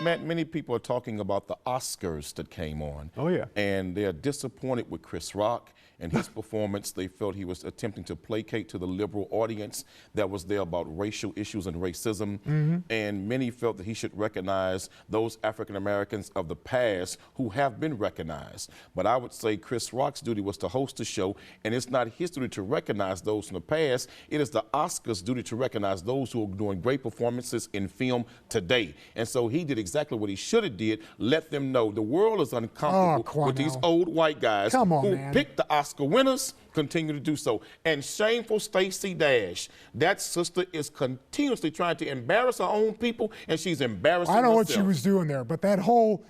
Matt, many people are talking about the Oscars that came on. Oh, yeah. And they're disappointed with Chris Rock and his performance. They felt he was attempting to placate to the liberal audience that was there about racial issues and racism. And many felt that he should recognize those African Americans of the past who have been recognized. But I would say Chris Rock's duty was to host the show, and it's not his duty to recognize those from the past. It is the Oscars' duty to recognize those who are doing great performances in film today. And so he did exactly what he should have did, let them know the world is uncomfortable with these old white guys who picked the Oscar winners, continue to do so. And shameful Stacey Dash. That sister is continuously trying to embarrass her own people, and she's embarrassing herself. I know what she was doing there, but that whole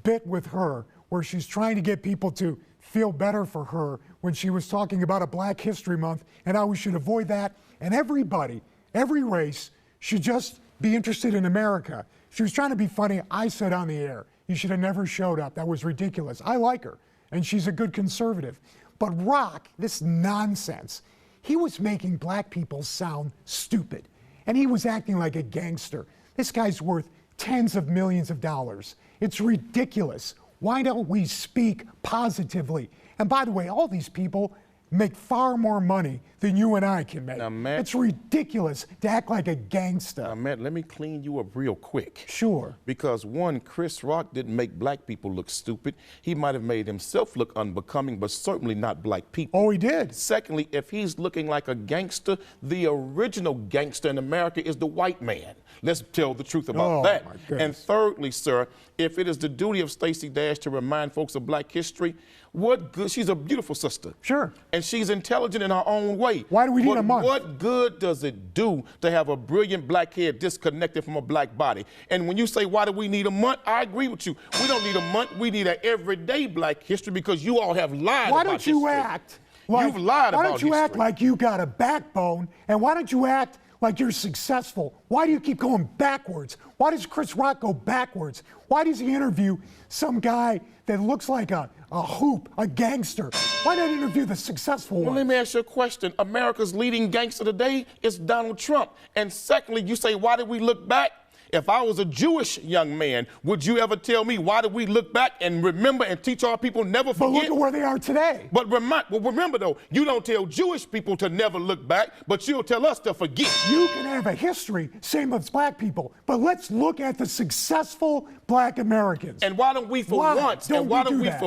bit with her where she's trying to get people to feel better for her when she was talking about a Black History Month and how we should avoid that, and everybody, every race should just be interested in America. She was trying to be funny. I said on the air, you should have never showed up. That was ridiculous. I like her, and she's a good conservative. But Rock, this nonsense, he was making black people sound stupid, and he was acting like a gangster. This guy's worth tens of millions of dollars. It's ridiculous. Why don't we speak positively? And by the way, all these people make far more money than you and I can make. Now, Matt, it's ridiculous to act like a gangster. Now, Matt, let me clean you up real quick. Sure. Because one, Chris Rock didn't make black people look stupid. He might have made himself look unbecoming, but certainly not black people. Oh, he did. Secondly, if he's looking like a gangster, the original gangster in America is the white man. Let's tell the truth about that. And thirdly, sir, if it is the duty of Stacey Dash to remind folks of black history, what good? She's a beautiful sister. Sure. And she's intelligent in her own way. Why do we need a month? What good does it do to have a brilliant black head disconnected from a black body? And when you say, why do we need a month? I agree with you. We don't need a month. We need an everyday black history because you all have lied about history. Why don't you act like, you've lied about history. Why don't you act like you got a backbone? And why don't you act like you're successful? Why do you keep going backwards? Why does Chris Rock go backwards? Why does he interview some guy that looks like a hoop, a gangster? Why not interview the successful one? Well, let me ask you a question. America's leading gangster today is Donald Trump. And secondly, you say, why did we look back? If I was a Jewish young man, would you ever tell me why did we look back and remember and teach our people never forget? But look at where they are today. But remember though, you don't tell Jewish people to never look back, but you'll tell us to forget. You can have a history, same as black people, but let's look at the successful black Americans. And why don't we for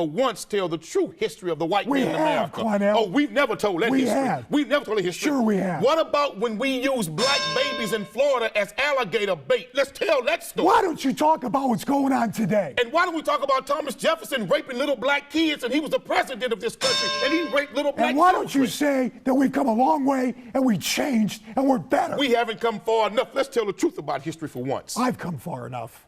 once tell the true history of the white man in America? Quanell. Oh, we've never told that history. We've never told the history. Sure we have. What about when we use black babies in Florida as alligator bait? Let's tell that story. Why don't you talk about what's going on today? And why don't we talk about Thomas Jefferson raping little black kids, and he was the president of this country, and he raped little black children? And why don't you say that we've come a long way and we changed and we're better? We haven't come far enough. Let's tell the truth about history for once. I've come far enough.